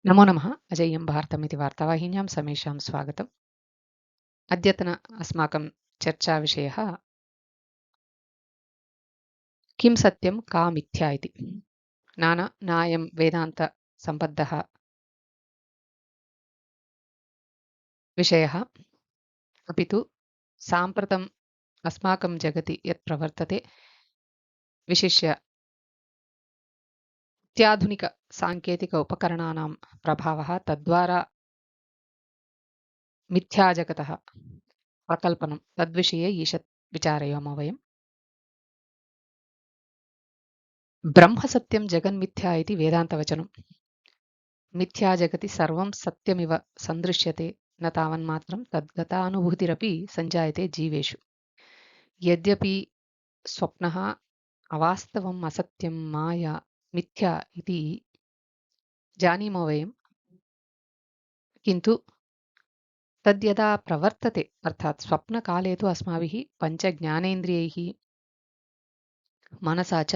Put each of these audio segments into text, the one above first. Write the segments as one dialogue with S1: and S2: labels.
S1: नमो नमः। अजेयं भारतमिति वार्तावाहिन्यां समेषां स्वागतम्। अद्यतन अस्माकं चर्चाविषयः किं सत्यं का मिथ्या इति। नायं वेदान्तसम्बद्धः विषयः, अपि तु साम्प्रतम् अस्माकं जगति यत् प्रवर्तते, विशिष्य अत्याधुनिकसाङ्केतिक उपकरणानां प्रभावः, तद्वारा मिथ्याजगतः प्रकल्पनं, तद्विषये ईषत् विचारयामः वयम्। ब्रह्मसत्यं जगन्मिथ्या इति वेदान्तवचनं। मिथ्या जगति सर्वं सत्यमिव सन्दृश्यते, न तावन्मात्रं तद्गतानुभूतिरपि सञ्जायते जीवेषु। यद्यपि स्वप्नः अवास्तवम्, असत्यं, माया, मिथ्या इति जानीमो वयं, किन्तु तद्यदा प्रवर्तते, अर्थात् स्वप्नकाले तु अस्माभिः पञ्चज्ञानेन्द्रियैः मनसा च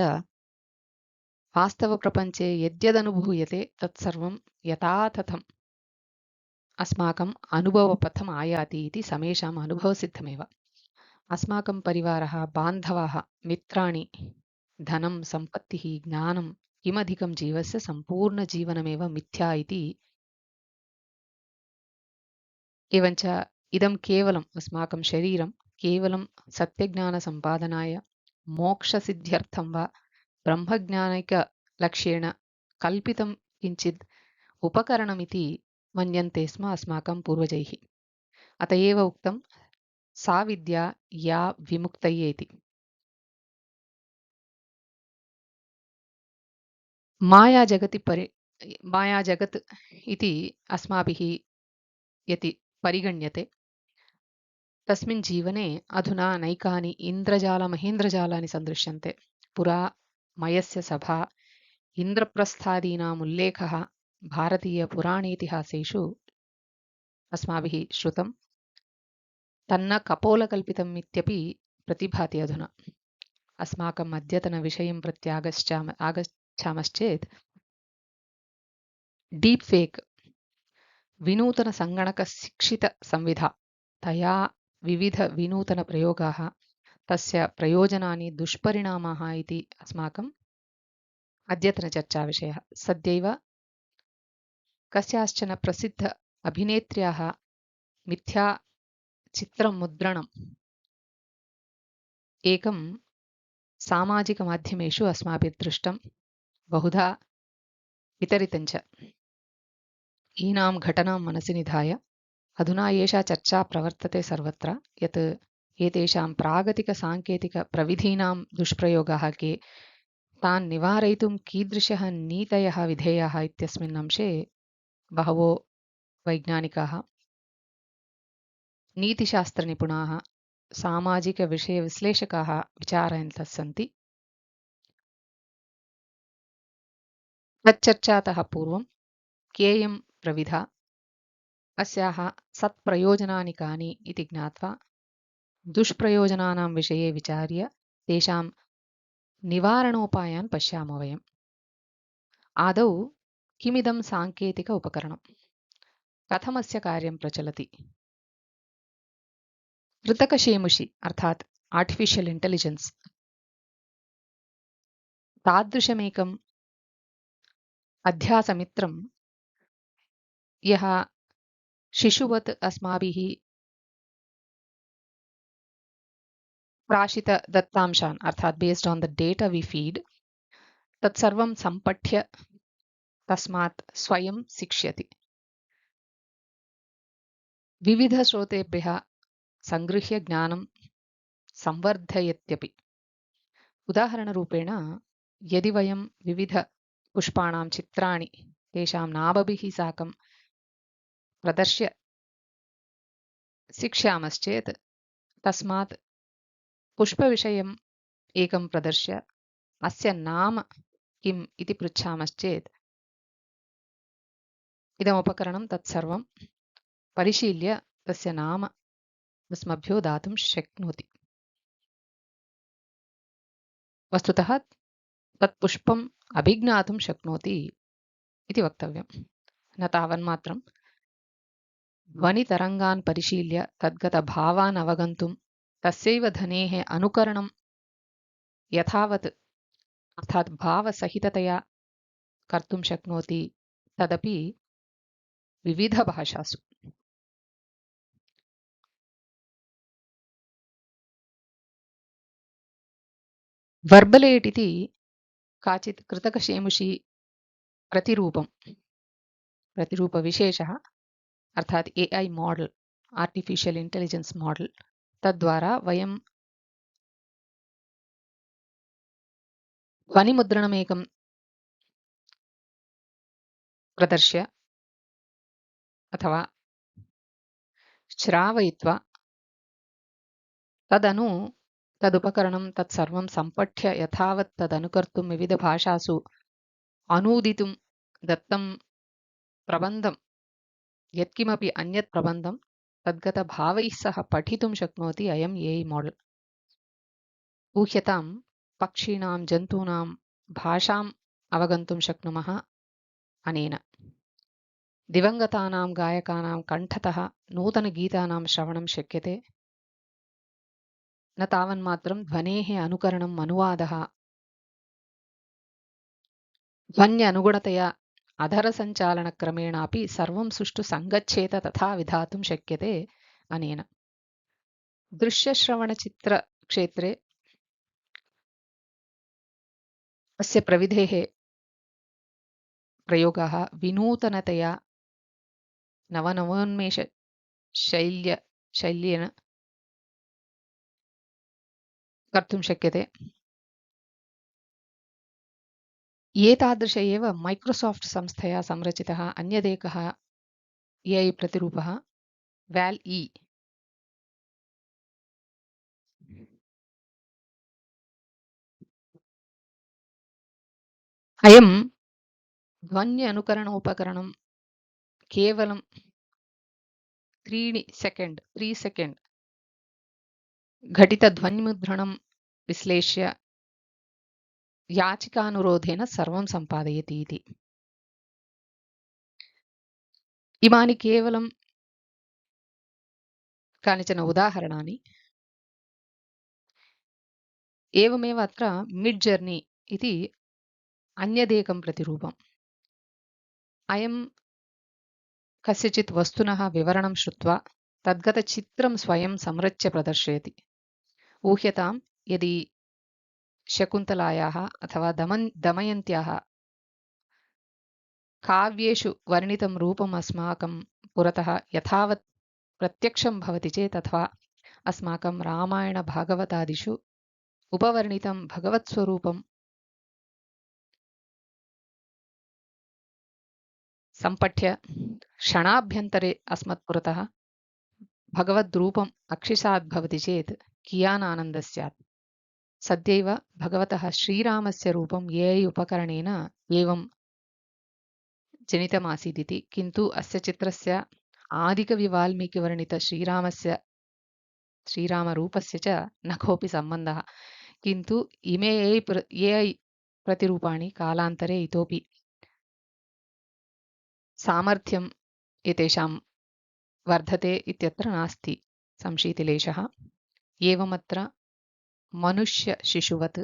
S1: वास्तवप्रपञ्चे यद्यदनुभूयते तत्सर्वं यथा तथम् अस्माकम् अनुभवपथम् आयाति इति समेषाम् अनुभवसिद्धमेव। अस्माकं परिवारः, बान्धवाः, मित्राणि, धनं, सम्पत्तिः, ज्ञानं, किमधिकं जीवस्य सम्पूर्णजीवनमेव मिथ्या इति। एवञ्च इदं केवलम् अस्माकं शरीरं केवलं सत्यज्ञानसम्पादनाय, मोक्षसिद्ध्यर्थं वा ब्रह्मज्ञानिकलक्ष्येण कल्पितं किञ्चित् उपकरणमिति मन्यन्ते स्म अस्माकं पूर्वजैः। अत एव उक्तं सा विद्या या विमुक्तये इति। मायाजगत् इति अस्माभिः यति परिगण्यते, तस्मिन् जीवने अधुना नैकानि इन्द्रजालमहेन्द्रजालानि सन्दृश्यन्ते। पुरा मयस्य सभा, इन्द्रप्रस्थादीनाम् उल्लेखः भारतीयपुराणेतिहासेषु अस्माभिः श्रुतं, तन्न कपोलकल्पितम् इत्यपि प्रतिभाति अधुना। अस्माकम् अद्यतनविषयं प्रत्यागच्छामश्चेत्, डीप् फेक्, विनूतनसङ्गणकशिक्षितसंविधा, तया विविधविनूतनप्रयोगाः, तस्य प्रयोजनानि, दुष्परिणामाः इति अस्माकम् अद्यतनचर्चाविषयः। सद्यैव कस्याश्चन प्रसिद्ध अभिनेत्र्याः मिथ्याचित्रमुद्रणम् एकं सामाजिकमाध्यमेषु अस्माभिः दृष्टं, बहुधा वितरितञ्च। ईनां घटनां मनसि निधाय अधुना एषा चर्चा प्रवर्तते सर्वत्र, यत् एतेषां प्रागतिकसाङ्केतिकप्रविधीनां दुष्प्रयोगाः के, तान् निवारयितुं कीदृशः नीतयः विधेयाः इत्यस्मिन् अंशे बहवो वैज्ञानिकाः, नीतिशास्त्रनिपुणाः, सामाजिकविषयविश्लेषकाः विचारयन्तः सन्ति। तच्चर्चातः पूर्वं केयं प्रविधा, अस्याः सत्प्रयोजनानि कानि इति ज्ञात्वा दुष्प्रयोजनानां विषये विचार्य तेषां निवारणोपायान् पश्यामः वयम्। आदौ किमिदं साङ्केतिक उपकरणं, कथमस्य कार्यं प्रचलति। कृतकशेमुषि अर्थात् आर्टिफिशियल् इण्टेलिजेन्स् तादृशमेकम् अध्यासमित्रं, यः शिशुवत् अस्माभिः प्राशितदत्तांशान्, अर्थात् based on the data we feed, तत्सर्वं सम्पठ्य तस्मात् स्वयं शिक्ष्यति। विविधस्रोतेभ्यः सङ्गृह्य ज्ञानं संवर्धयत्यपि। उदाहरणरूपेण, यदि वयं विविधपुष्पाणां चित्राणि तेषां नामभिः साकं प्रदर्श्य शिक्षामश्चेत्, तस्मात् पुष्पविषयम् एकं प्रदर्श्य अस्य नाम किम् इति पृच्छामश्चेत्, इदमुपकरणं तत्सर्वं परिशील्य तस्य नाम अस्मभ्यो दातुं शक्नोति। वस्तुतः तत् पुष्पम् अभिज्ञातुं शक्नोति इति वक्तव्यम्। न तावन्मात्रं ध्वनितरङ्गान् परिशील्य तद्गतभावान् अवगन्तुं तस्यैव ध्वनेः अनुकरणं यथावत् अर्थात् भावसहिततया कर्तुं शक्नोति, तदपि विविधभाषासु। वर्बलेट् इति काचित् कृतकशेमुषी प्रतिरूपविशेषः अर्थात् AI model, artificial intelligence model, तद्वारा वयं ध्वनिमुद्रणमेकं प्रदर्श्य अथवा श्रावयित्वा तदुपकरणं तत्सर्वं सम्पठ्य यथावत् तदनुकर्तुं विविधभाषासु अनूदितुं दत्तं प्रबन्धं यत्किमपि अन्यत् प्रबन्धं तद्गतभावैः सह पठितुं शक्नोति अयम् AI मॉडल। ऊह्यतां पक्षीणां जन्तूनां भाषाम् अवगन्तुं शक्नुमः अनेन। दिवङ्गतानां गायकानां कण्ठतः नूतनगीतानां श्रवणं शक्यते। न तावन्मात्रं ध्वनेः अनुकरणम्, अनुवादः, ध्वन्यनुगुणतया अधरसञ्चालनक्रमेणापि सर्वं सुष्ठु सङ्गच्छेत तथा विधातुं शक्यते अनेन। दृश्यश्रवणचित्रक्षेत्रे अस्य प्रविधेः प्रयोगः विनूतनतया नवनवोन्मेषशैल्येन कर्तुं शक्यते। एतादृश एव माइक्रोसॉफ्ट संस्थया संरचितः अन्यदेकः AI प्रतिरूपः WAL-E। अयं ध्वन्य अनुकरण उपकरणं केवलं 3 सेकेण्ड् घटितध्वनिमुद्रणं विश्लेष्य याचिकानुरोधेन सर्वं सम्पादयति इति। इमानि केवलं कानिचन उदाहरणानि। एवमेव अत्र मिड्जर्नी इति अन्यदेकं प्रतिरूपम्। अयं कस्यचित् वस्तुनः विवरणं श्रुत्वा तद्गतचित्रं स्वयं संरच्य प्रदर्शयति। ऊह्यतां यदि शकुन्तलायाः अथवा दमयन्त्याः काव्येषु वर्णितं रूपम् अस्माकं पुरतः यथावत् प्रत्यक्षं भवति चेत्, अथवा अस्माकं रामायणभागवतादिषु उपवर्णितं भगवत्स्वरूपं सम्पठ्य क्षणाभ्यन्तरे अस्मत्पुरतः भगवद्रूपम् अक्षिसात् भवति चेत् कियान् आनन्दः स्यात्। सद्यैव भगवतः श्रीरामस्य रूपं AI उपकरणेन एवं जनितमासीदिति, किन्तु अस्य चित्रस्य आदिकविवाल्मीकिवर्णित श्रीरामरूपस्य च न कोऽपि सम्बन्धः। किन्तु इमे AI प्रतिरूपाणि कालान्तरे इतोपि सामर्थ्यम् एतेषां वर्धते इत्यत्र नास्ति संशीतिलेशः। एवमत्र मनुष्यशिशुवत्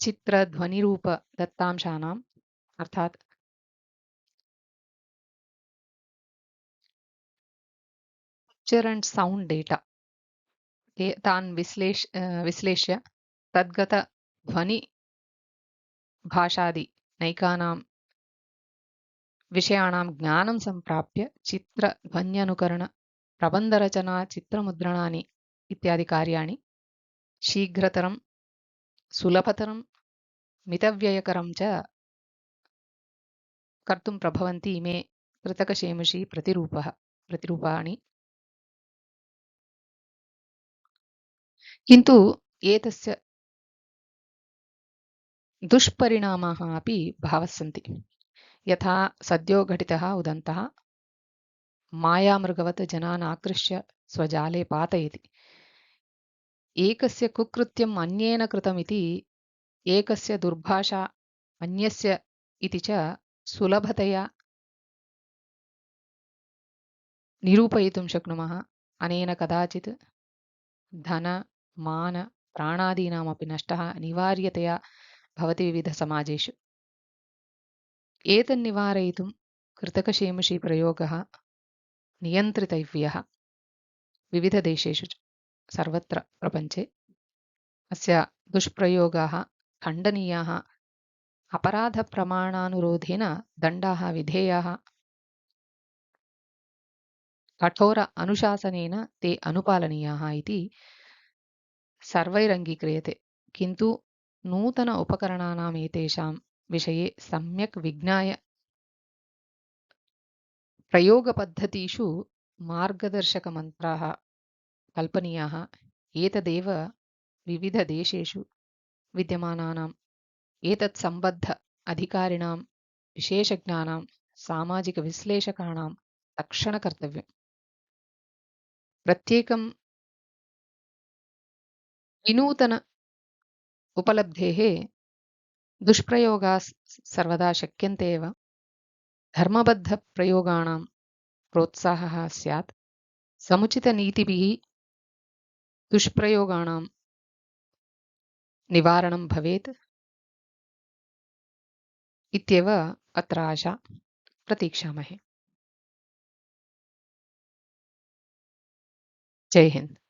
S1: चित्रध्वनिरूपदत्तांशानाम् अर्थात् पिक्चर एंड साउंड डेटा तान् विश्लेष्य तद्गत ध्वनि भाषादि नैकानां विषयाणां ज्ञानं सम्प्राप्य चित्रध्वन्यनुकरण प्रबन्धरचना चित्रमुद्रणानि इत्यादि कार्याणि शीघ्रतरं सुलभतरं मितव्ययकरं च कर्तुं प्रभवन्ति इमे कृतकशेमुषी प्रतिरूपाणि। किन्तु एतस्य दुष्परिणामाः अपि बहवः सन्ति। यथा सद्यो घटितः उदन्तः मायामृगवत् जनान् आकृष्य स्वजाले पातयति। एकस्य कुकृत्यम् अन्येन कृतमिति, एकस्य दुर्भाषा अन्यस्य इति च सुलभतया निरूपयितुं शक्नुमः। अनेन कदाचित् धन, मान, प्राणादीनामपि नष्टः अनिवार्यतया भवति विविधसमाजेषु। एतन्निवारयितुं कृतकशेमुषीप्रयोगः नियन्त्रितव्यः विविधदेशेषु च, सर्वत्र प्रपञ्चे। अस्य दुष्प्रयोगाः खण्डनीयाः, अपराधप्रमाणानुरोधेन दण्डाः विधेयाः, कठोर अनुशासनेन ते अनुपालनीयाः इति सर्वैरङ्गीक्रियते। किन्तु नूतन उपकरणानाम् एतेषां विषये सम्यक् विज्ञाय प्रयोगपद्धतीषु मार्गदर्शकमन्त्राः कल्पनीयाः। एतदेव विविधदेशेषु विद्यमानानाम् एतत्सम्बद्ध अधिकारिणां, विशेषज्ञानां, सामाजिकविश्लेषकाणां तक्षणकर्तव्यम्। प्रत्येकं विनूतन उपलब्धेः दुष्प्रयोगाः सर्वदा शक्यन्ते एव। धर्मबद्धप्रयोगाणां प्रोत्साहः स्यात्। समुचितनीतिभिः दुष्प्रयोगाणां निवारणं भवेत् इत्येव अत्र आशा। प्रतीक्षामहे। जय हिन्द।